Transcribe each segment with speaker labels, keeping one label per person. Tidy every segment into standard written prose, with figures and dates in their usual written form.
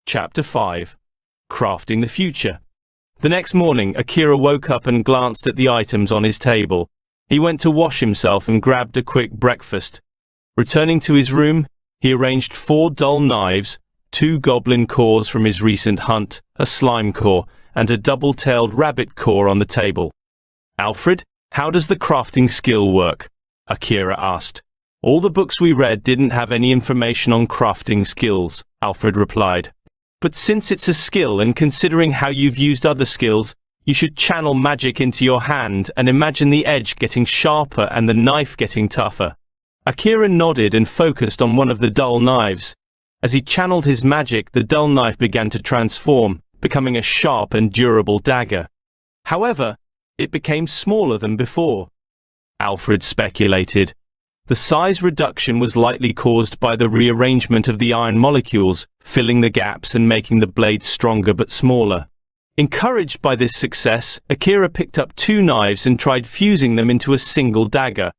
Speaker 1: Chapter 5. Crafting the Future. The next morning, Akira woke up and glanced at the items on his table. He went to wash himself and grabbed a quick breakfast. Returning to his room, he arranged 4 dull knives, 2 goblin cores from his recent hunt, a slime core, and a double-tailed rabbit core on the table. "Alfred, how does the crafting skill work?" Akira asked. "All the books we read didn't have any information on crafting skills," Alfred replied. "But since it's a skill, and considering how you've used other skills, you should channel magic into your hand and imagine the edge getting sharper and the knife getting tougher." Akira nodded and focused on one of the dull knives. As he channeled his magic, the dull knife began to transform, becoming a sharp and durable dagger. However, it became smaller than before. Alfred speculated. The size reduction was likely caused by the rearrangement of the iron molecules, filling the gaps and making the blade stronger but smaller. Encouraged by this success, Akira picked up 2 knives and tried fusing them into a single dagger.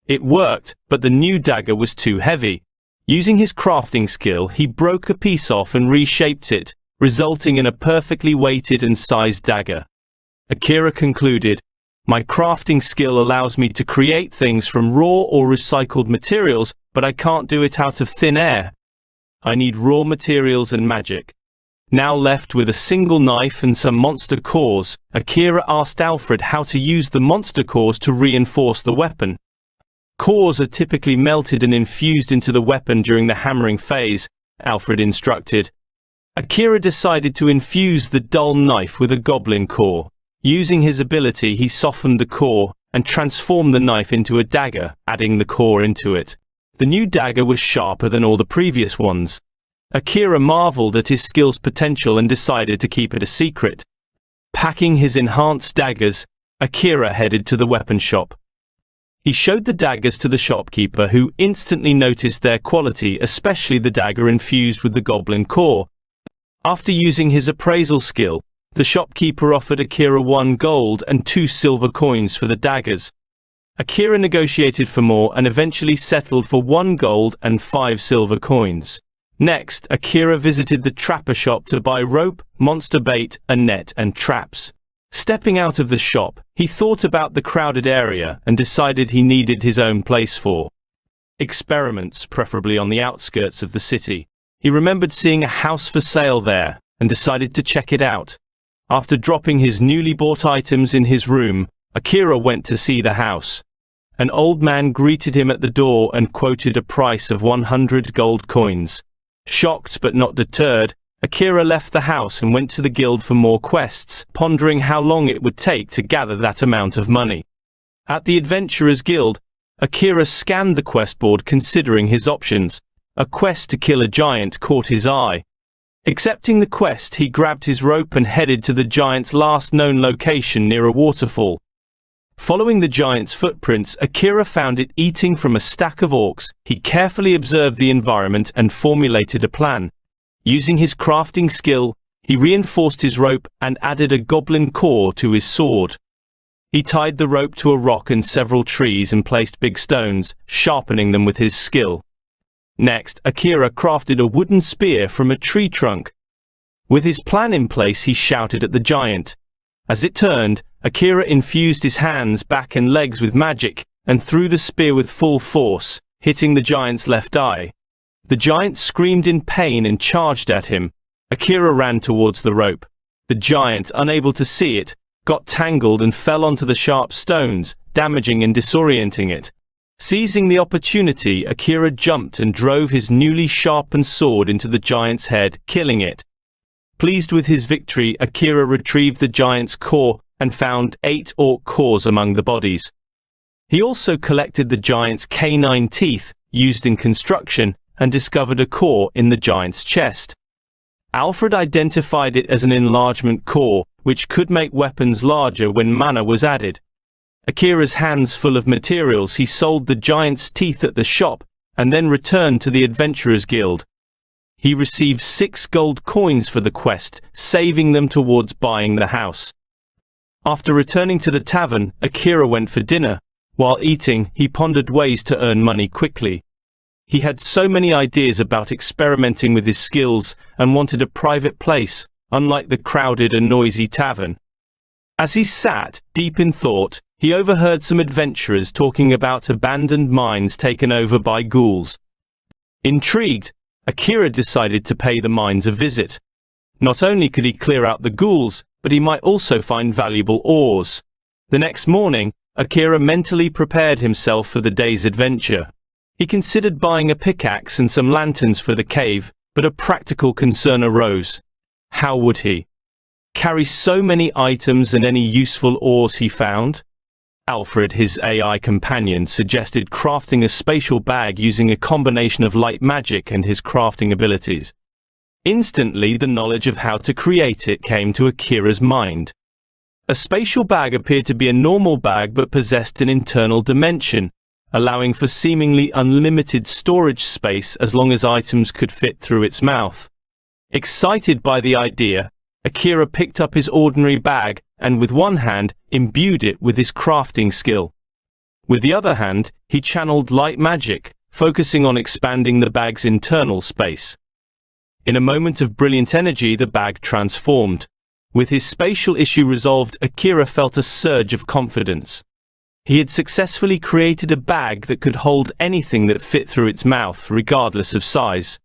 Speaker 1: It worked, but the new dagger was too heavy. Using his crafting skill, he broke a piece off and reshaped it, resulting in a perfectly weighted and sized dagger. Akira concluded, "My crafting skill allows me to create things from raw or recycled materials, but I can't do it out of thin air. I need raw materials and magic." Now left with a single knife and some monster cores, Akira asked Alfred how to use the monster cores to reinforce the weapon. "Cores are typically melted and infused into the weapon during the hammering phase," Alfred instructed. Akira decided to infuse the dull knife with a goblin core. Using his ability, he softened the core and transformed the knife into a dagger, adding the core into it. The new dagger was sharper than all the previous ones. Akira marveled at his skill's potential and decided to keep it a secret. Packing his enhanced daggers, Akira headed to the weapon shop. He showed the daggers to the shopkeeper, who instantly noticed their quality, especially the dagger infused with the goblin core. After using his appraisal skill, the shopkeeper offered Akira 1 gold and 2 silver coins for the daggers. Akira negotiated for more and eventually settled for 1 gold and 5 silver coins. Next, Akira visited the trapper shop to buy rope, monster bait, a net, and traps. Stepping out of the shop, he thought about the crowded area and decided he needed his own place for experiments, preferably on the outskirts of the city. He remembered seeing a house for sale there and decided to check it out. After dropping his newly bought items in his room, Akira went to see the house. An old man greeted him at the door and quoted a price of 100 gold coins. Shocked but not deterred, Akira left the house and went to the guild for more quests, pondering how long it would take to gather that amount of money. At the Adventurers Guild, Akira scanned the quest board, considering his options. A quest to kill a giant caught his eye. Accepting the quest, he grabbed his rope and headed to the giant's last known location near a waterfall. Following the giant's footprints, Akira found it eating from a stack of orcs. He carefully observed the environment and formulated a plan. Using his crafting skill, he reinforced his rope and added a goblin core to his sword. He tied the rope to a rock and several trees and placed big stones, sharpening them with his skill. Next, Akira crafted a wooden spear from a tree trunk. With his plan in place, he shouted at the giant. As it turned, Akira infused his hands, back and legs with magic, and threw the spear with full force, hitting the giant's left eye. The giant screamed in pain and charged at him. Akira ran towards the rope. The giant, unable to see it, got tangled and fell onto the sharp stones, damaging and disorienting it. Seizing the opportunity, Akira jumped and drove his newly sharpened sword into the giant's head, killing it. Pleased with his victory, Akira retrieved the giant's core and found 8 orc cores among the bodies. He also collected the giant's canine teeth, used in construction, and discovered a core in the giant's chest. Alfred identified it as an enlargement core, which could make weapons larger when mana was added. Akira's hands full of materials, he sold the giant's teeth at the shop, and then returned to the Adventurers Guild. He received 6 gold coins for the quest, saving them towards buying the house. After returning to the tavern, Akira went for dinner. While eating, he pondered ways to earn money quickly. He had so many ideas about experimenting with his skills and wanted a private place, unlike the crowded and noisy tavern. As he sat, deep in thought, he overheard some adventurers talking about abandoned mines taken over by ghouls. Intrigued, Akira decided to pay the mines a visit. Not only could he clear out the ghouls, but he might also find valuable ores. The next morning, Akira mentally prepared himself for the day's adventure. He considered buying a pickaxe and some lanterns for the cave, but a practical concern arose. How would he carry so many items and any useful ores he found? Alfred, his AI companion, suggested crafting a spatial bag using a combination of light magic and his crafting abilities. Instantly, the knowledge of how to create it came to Akira's mind. A spatial bag appeared to be a normal bag but possessed an internal dimension, allowing for seemingly unlimited storage space as long as items could fit through its mouth. Excited by the idea, Akira picked up his ordinary bag and with one hand imbued it with his crafting skill. With the other hand, he channeled light magic, focusing on expanding the bag's internal space. In a moment of brilliant energy, the bag transformed. With his spatial issue resolved, Akira felt a surge of confidence. He had successfully created a bag that could hold anything that fit through its mouth, regardless of size.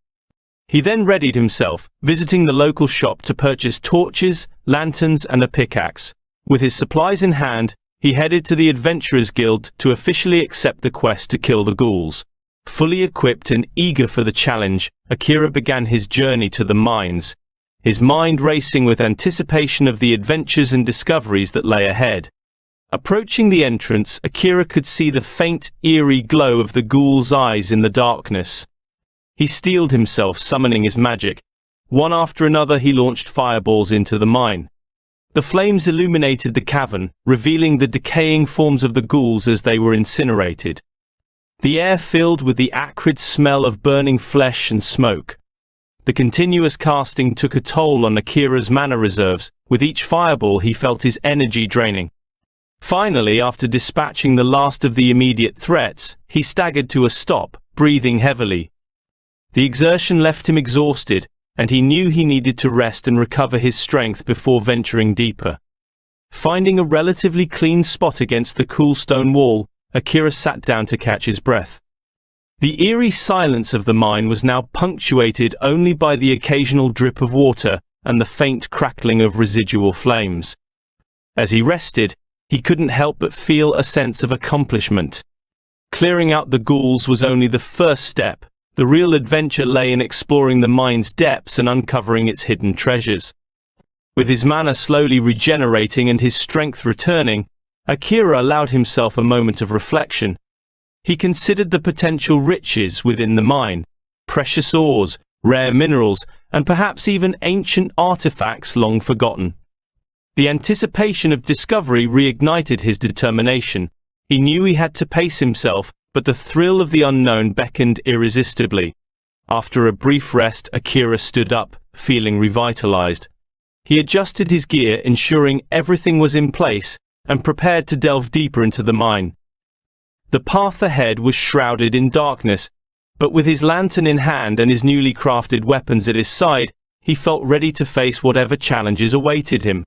Speaker 1: He then readied himself, visiting the local shop to purchase torches, lanterns, and a pickaxe. With his supplies in hand, he headed to the Adventurers Guild to officially accept the quest to kill the ghouls. Fully equipped and eager for the challenge, Akira began his journey to the mines, his mind racing with anticipation of the adventures and discoveries that lay ahead. Approaching the entrance, Akira could see the faint, eerie glow of the ghoul's eyes in the darkness. He steeled himself, summoning his magic. One after another, he launched fireballs into the mine. The flames illuminated the cavern, revealing the decaying forms of the ghouls as they were incinerated. The air filled with the acrid smell of burning flesh and smoke. The continuous casting took a toll on Akira's mana reserves. With each fireball, he felt his energy draining. Finally, after dispatching the last of the immediate threats, he staggered to a stop, breathing heavily. The exertion left him exhausted, and he knew he needed to rest and recover his strength before venturing deeper. Finding a relatively clean spot against the cool stone wall, Akira sat down to catch his breath. The eerie silence of the mine was now punctuated only by the occasional drip of water and the faint crackling of residual flames. As he rested, he couldn't help but feel a sense of accomplishment. Clearing out the ghouls was only the first step. The real adventure lay in exploring the mine's depths and uncovering its hidden treasures. With his mana slowly regenerating and his strength returning, Akira allowed himself a moment of reflection. He considered the potential riches within the mine, precious ores, rare minerals, and perhaps even ancient artifacts long forgotten. The anticipation of discovery reignited his determination. He knew he had to pace himself, but the thrill of the unknown beckoned irresistibly. After a brief rest, Akira stood up, feeling revitalized. He adjusted his gear, ensuring everything was in place, and prepared to delve deeper into the mine. The path ahead was shrouded in darkness, but with his lantern in hand and his newly crafted weapons at his side, he felt ready to face whatever challenges awaited him.